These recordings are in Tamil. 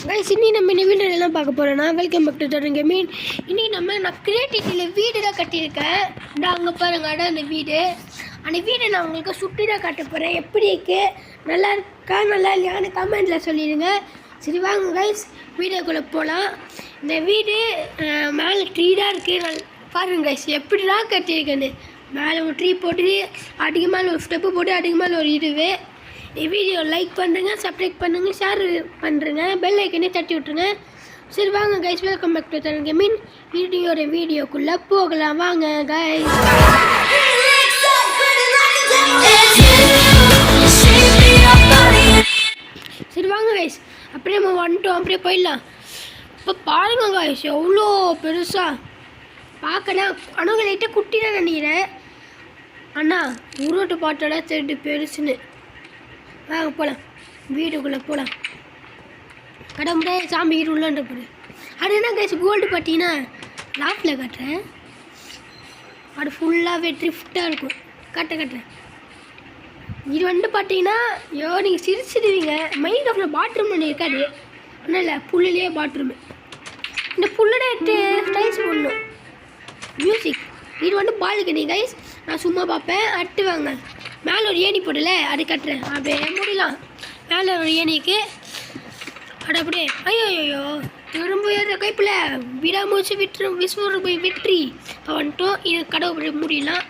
கைஸ் இன்னி நம்ம இந்த வீடியோ எல்லாம் பார்க்க போகிறோன்னா welcome back to Tarun gaming. இன்னைக்கு நான் கிரியேட்டிவிட்டியில் வீடு தான் கட்டியிருக்கேன். அங்கே பாருங்க அதான் அந்த வீடு. அந்த வீடை நான் உங்களுக்கு சுற்றி தான் காட்ட போகிறேன். எப்படி இருக்குது, நல்லா இருக்கா நல்லா இல்லையான்னு கமெண்ட்டில் சொல்லிடுங்க. சரி வாங்க கைஸ் வீடியோக்குள்ளே போகலாம். இந்த வீடு மேலே ட்ரீ தான் இருக்குது. பாருங்க கைஸ் எப்படிலாம் கட்டியிருக்கேன்னு. மேலே ஒரு ட்ரீ போட்டு அதுக்கு மேலே ஒரு ஸ்டெப்பு போட்டு அதுக்கு மேலே ஒரு இதுவே. வீடியோ லைக் பண்ணுறேங்க, சப்ஸ்கிரைப் பண்ணுங்கள், ஷேர் பண்ணுறேங்க, பெல் ஐக்கனே தட்டி விட்ருங்க. சரி வாங்க guys welcome back to Tarun gaming. வீடியோக்குள்ளே போகலாம் வாங்க கைஸ். சரி வாங்க கைஸ் அப்படியே நம்ம வந்துட்டோம், அப்படியே போயிடலாம். இப்போ பாருங்க கைஸ் எவ்வளோ பெருசாக பார்க்கலாம். ஆனால் லைட்டாக குட்டி தான் நினைக்கிறேன். அண்ணா உருட்டு பாட்டோட திருட்டு பெருசுன்னு. வாங்க போகலாம், வீட்டுக்குள்ளே போகலாம். கடவுளே சாமி வீடு உள்ளன்ற போடு. அது என்ன கைஸ் கோல்டு பார்த்தீங்கன்னா லாஃப்டில் கட்டுறேன். அது ஃபுல்லாகவே ட்ரிஃப்டாக இருக்கும். கட்டுறேன். இது வந்துட்டு பார்த்தீங்கன்னா ஐயோ நீங்கள் சிரிச்சிடுவீங்க. மைண்ட் ஆஃப்ல பாத்ரூம் ஒன்று இருக்காது. ஒன்றும் இல்லை, புல்லுலேயே பாத்ரூமு. இந்த புல்லோட ஸ்டைல்ஸ் போடணும். மியூசிக். இது வந்து பால்கனி கைஸ். நான் சும்மா பார்ப்பேன். அட்டு வாங்க மேலே ஒரு ஏணி போடல அது கட்டுறேன். அப்படியே முடியலாம். மேலே ஒரு ஏணிக்கு அது அப்படியே ஐயோ ஐயோ திரும்ப ஏற கைப்பில் விடாமூச்சு விஸ்வரம் போய் வெற்றி வந்துட்டோம். இது கடவுள் முடியலாம்.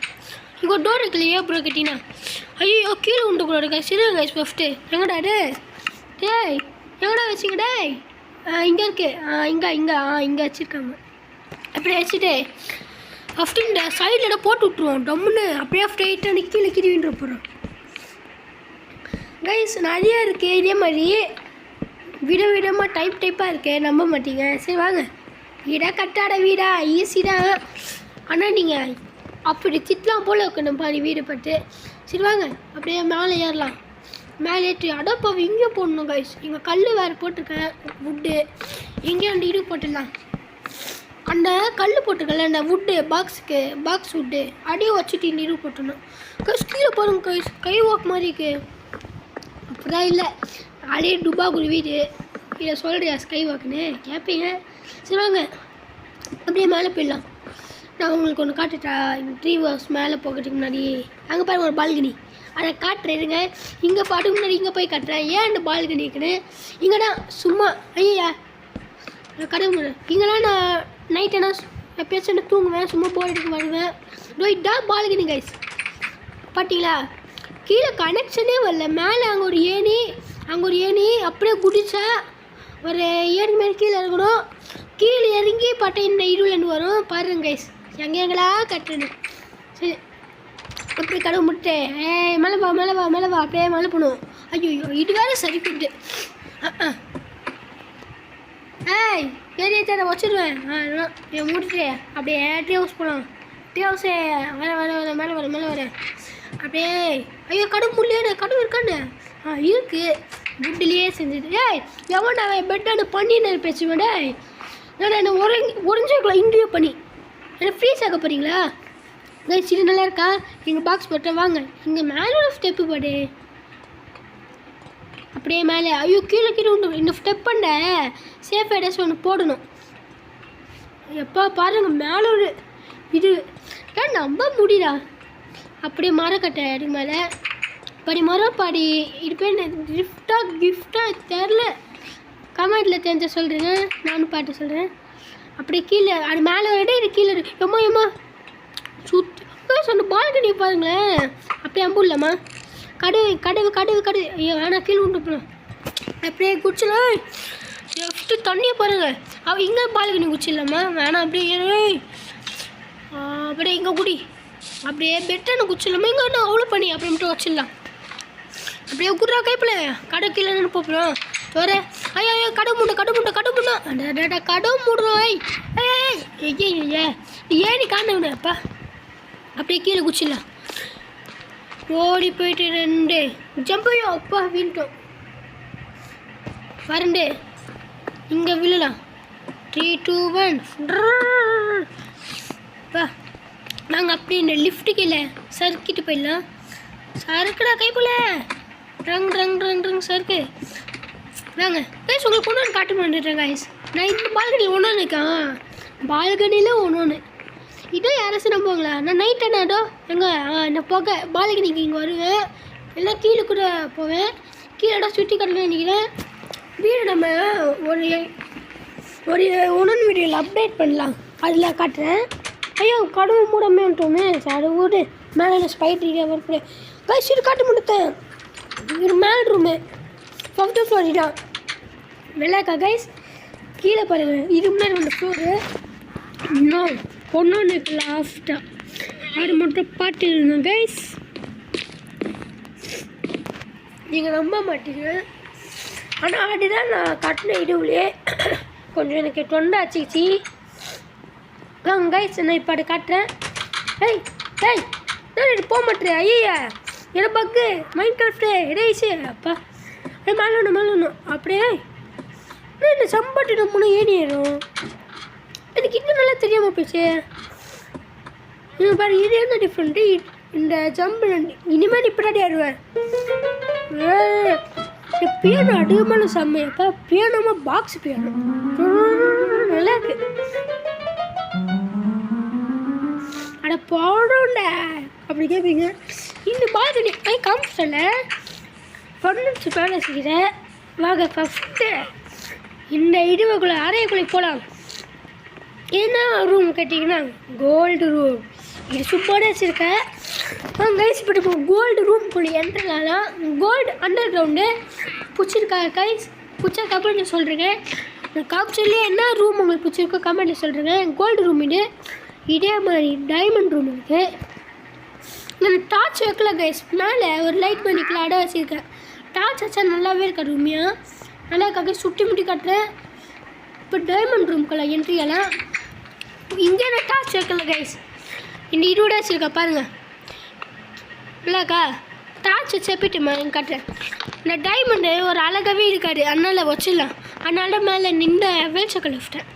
இங்கே ஒரு டோர் இருக்கு இல்லையா அப்புறம் கட்டினா ஐயோ கீழே உண்டு கூட இருக்கா. சரி கைஸ் ஃபஸ்ட்டு எங்கடா டேய் எங்கடா வச்சுங்க டேய். இங்கே இருக்கு. இங்கே வச்சுருக்காங்க. அப்படியே வச்சுட்டு ஃபஸ்ட்டு இந்த சைடில் போட்டு விட்ருவோம் டம்முன்னு. அப்படியே ஸ்ட்ரைட்டாக கீழே கிரிவின்ற போகிறோம் கைஸ். நிறையா இருக்குது இதே மாதிரி விதமாக டைப்பாக இருக்குது. நம்ப மாட்டீங்க. சரி வாங்க. வீடாக கட்டாட வீடா ஈஸி தான். ஆனால் நீங்கள் அப்படி திட்டலாம் போல் இருக்கணும் பாரு வீடு பட்டு. சரி வாங்க அப்படியே மேலே ஏறலாம். மேலே ஏற்றி அடப்பா இங்கே போடணும் கைஸ். இங்கே கல் வேறு போட்டிருக்கேன் வுட்டு. எங்கேயும் அந்த இது போட்டுடலாம். அந்த கல் போட்டிருக்கல அந்த வுட்டு பாக்ஸ் வுட்டு அடியே வச்சுட்டு நீரு போட்டணும் கைஸ். கீழே பாருங்க கைஸ் கை வாக் மாதிரி இருக்கு. அப்படிதான் இல்லை அடியே டுபாக்குரு வீடு. இதை சொல்கிறியா ஸ்கை வாக்குன்னு கேட்பீங்க. சரி வாங்க அப்படியே மேலே போயிடலாம். நான் உங்களுக்கு ஒன்று காட்டுட்டா. ட்ரீ ஹவுஸ் மேலே போகிறதுக்கு முன்னாடி அங்கே பாருங்க ஒரு பால்கனி. அதை காட்டுறேங்க. இங்கே பாட்டுக்கு முன்னாடி இங்கே போய் காட்டுறேன். ஏன் அந்த பால்கனி இருக்குன்னு. இங்கேனா சும்மா ஐயா கடவுள் இங்கெல்லாம் நான் நைட் என்ன எப்பயாச்சும் என்ன தூங்குவேன். சும்மா போர் அடிக்க வருவேன். இதான் பால்கனி கைஸ். பார்த்தீங்களா கீழே கனெக்ஷனே வரல. மேலே அங்கே ஒரு ஏணி அப்படியே குடிச்சா ஒரு ஏணி மேலே கீழே இறங்கணும். கீழே இறங்கி பட்டை இந்த இருளன்னு வரும் பாருங்க கைஸ். எங்கெங்களா கட்டுறேன்னு. சரி அப்படி கடவுள் முட்டை மேலே வா அப்படியே மேலே போகணும். ஐயோ இது வேறு சரி போட்டு ஏரியா தர வச்சுருவேன். முடிச்சுட்டு அப்படியே ட்ரீ ஹவுஸ் போகலாம். ட்ரீ ஹவுஸே வர மேலே வரேன். அப்படியே ஐயோ கடவுள் முடியல. கடவுள் இருக்கான்னு இருக்குது வுட்லேயே செஞ்சுது. எவன் அவன் பெட்டான பண்ணின்னு பேசுவேன். நான் என்ன உறைஞ்சிருக்கலாம் இங்கேயே பண்ணி என்ன ஃப்ரீஸ் ஆக போகிறீங்களா கைஸ். இது நல்லா இருக்கா. எங்கள் பாக்ஸ் போட்டேன் வாங்க. இங்கே மேலே ஒரு ஸ்டெப்பு போடு. அப்படியே மேலே ஐயோ கீழே உண்டு. இந்த ஸ்டெப் பண்ண சேஃப் ஐடியாஸ் ஒன்று போடணும். எப்போ பாருங்கள் மேலே ஒரு இது ஏன் நம்ப முடியல. அப்படியே மரக்கட்டை அதுக்கு மேலே மரம் இது பேர் கிஃப்டாக தெரில. கமெண்டில் தெரிஞ்ச சொல்கிறேங்க. நானும் பாட்டு சொல்கிறேன். அப்படியே கீழே அது மேலே விட இது கீழே எம்மா சுற்றி சொன்ன பால்கனி பாருங்களேன். அப்படியே அம்பு இல்லைம்மா கடவு ஐயோ வேணா கீழே உண்டு போகலாம். அப்படியே குடிச்சலாம் ஜஸ்ட்டு தண்ணியை பாருங்கள். அவள் இங்கே பால்கனி குச்சிடலாமா வேணாம். அப்படியே இங்கே குடி. அப்படியே பெட்டான குச்சிடலாமா இங்கே ஒன்று அவ்வளோ பண்ணி அப்படி மட்டும் வச்சிடலாம். அப்படியே குடுறா கைப்பில் கடை கீழே நின்று போகிறோம் வர. ஐயோ கடை மூட்டை கடை மூடுறோம். ஏனி காண அப்பா. அப்படியே கீழே குச்சிடலாம். ஓடி போயிட்டு 2 ஜம்பையோ அப்பா வீண்டோம் வரண்டு. இங்கே விழலாம். 3 2 1 பா. நாங்கள் அப்படியே இந்த லிஃப்ட்டு கீழே சறுக்கிட்டு போயிடலாம். சறுக்குடா கைப்புல ரங் சறுக்கு. வாங்க கைஸ் உங்களுக்கு ஒன்று காட்ட மாட்டேன் கைஸ். நான் இந்த பால்கனியில் ஒன்று இருக்கேன், பால்கனியில் ஒன்று இதோ யாராச்சும் நம்புவாங்களா? நான் நைட் என்னடோ எங்கே நான் போக பால்கனிக்கு இங்கே வருவேன், எல்லாம் கீழே கூட போவேன், கீழே சுற்றி கட்டணும்னு நினைக்கிறேன். வீடு நம்ம ஒரு ஒரு ஒன்று வீடியோவில் அப்டேட் பண்ணலாம், அதில் காட்டுறேன். ஐயோ கதவு மூடமே வந்துட்டோமே, சார் ஊடு மேலே ஸ்பைட்ரியாக வரக்கூடிய கைஸ் இது காட்ட முடித்தேன். இது மேல் ரூமு 5th ஃப்ளோர் தான் வெள்ளாக்கா கைஸ். கீழே பாருங்கள், இது முன்னாடி ஒரு ஃப்ளோரு, இன்னும் பொண்ணு லாஸ்ட்டாக அது மட்டும் பாட்டு இருந்தோம் கைஸ். நீங்கள் நம்ப மாட்டீங்க, ஆனால் அதுதான் நான் கட்டின இதுவுலையே கொஞ்சம் எனக்கு தொண்டை ஆச்சிச்சு. கைஸ் நான் இப்போ அதை காட்டுறேன். ஏய் ஏய் நான் இது போக மாட்டேன். ஐயா என்ன பக்கு மைண்ட் கிராஃப்ட்டு ரேஸு அப்பா மேலே அப்படியே இந்த சம்பாட்டு நம்மளும் ஏறிடும். எனக்கு இன்னும் நல்லா தெரியாமல் போச்சு. பாரு இது என்ன டிஃப்ரெண்ட்டு, இந்த ஜம்பு இனிமேல் இப்படி ஆடுவேன். பியானோ அதிகமான செம்மையப்பா, பியானோமா பாக்ஸ் பியானோ நல்லா இருக்கு. அட போடோண்ட அப்படி கேட்பீங்க. இந்த பால்கனி காமிச்சிட்டல ஃபர்னிச்சர் மேலே வச்சுக்கிறேன். வாங்க ஃபஸ்ட்டு இந்த இதுவுக்குள்ளே அறையக்குள்ளே போகலாம். என்ன ரூம் கேட்டிங்கன்னா கோல்டு ரூம், இது சூப்பராக வச்சுருக்கேன். கைஸ் இப்போ இப்போ கோல்டு ரூம்குள்ளே என்ட்ரலாம். கோல்டு அண்டர் கிரவுண்டு பிடிச்சிருக்கா கைஸ், பிடிச்சா கமெண்ட்டில் சொல்கிறேங்க. காமிச்சர்லேயே என்ன ரூம் உங்களுக்கு பிடிச்சிருக்கோ கமெண்ட்டில் சொல்கிறேங்க. கோல்டு ரூம் இது, இதே மாதிரி டைமண்ட் ரூம் இருக்குது. நான் டார்ச் வைக்கல கைஸ், மேலே ஒரு லைட் பண்ணிக்கலாம் அடை வச்சுருக்கேன். டார்ச் வச்சா நல்லாவே இருக்கா ரூமியாக, நல்லா இருக்காங்க. சுட்டி முட்டி காட்டுறேன். இப்போ டைமண்ட் ரூம்குள்ள என்ட்ரியெல்லாம் இங்கே நான் டார்ச் வைக்கல கைஸ், இந்த இதோட வச்சுருக்கா பாருங்கள் இல்லைக்கா. டார்ச் வச்சு எப்படிட்டு காட்டுறேன். இந்த டைமண்டு ஒரு அழகாகவே இருக்காது, அதனால் வச்சிடலாம். அதனால மேலே நின்று வெளிச்சக்கல் விட்டேன்.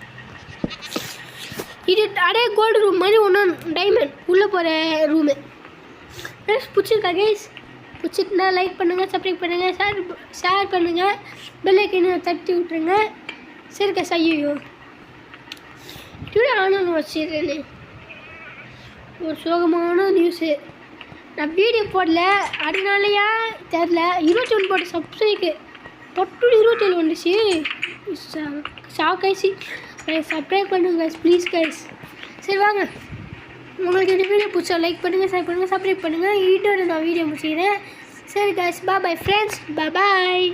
இது அதே கோல்டு ரூம் மாதிரி ஒன்று டைமண்ட் உள்ளே போகிற ரூமு. பிடிச்சிருக்கா கைஸ், பிடிச்சிருந்தா லைக் பண்ணுங்கள், சப்ஸ்கிரைப் பண்ணுங்கள், ஷேர் பண்ணுங்கள், பெல் ஐக்கனை தட்டி விட்டுருங்க. சரிக்கா ஐயோ இப்படி ஆனாலும் வச்சிடுறேன்னு ஒரு சோகமான நியூஸு. நான் வீடியோ போடல அதனாலயா தெரில, 21 போட்ட சப்ஸ்கிரைக்கு தொட்டு 27 வந்துச்சு. ஷாக் ஆயிடுச்சு. சப்ஸ்கிரைப் பண்ணுங்க கைஸ் ப்ளீஸ் கைஸ். சரி வாங்க, உங்களுக்கு இந்த வீடியோ பிடிச்சா லைக் பண்ணுங்கள், ஷேர் பண்ணுங்கள், சப்ஸ்கிரைப் பண்ணுங்கள். இதோட நான் வீடியோ முடிச்சுக்கிறேன். சரி கைஸ், பாய் ஃப்ரெண்ட்ஸ், பாய்.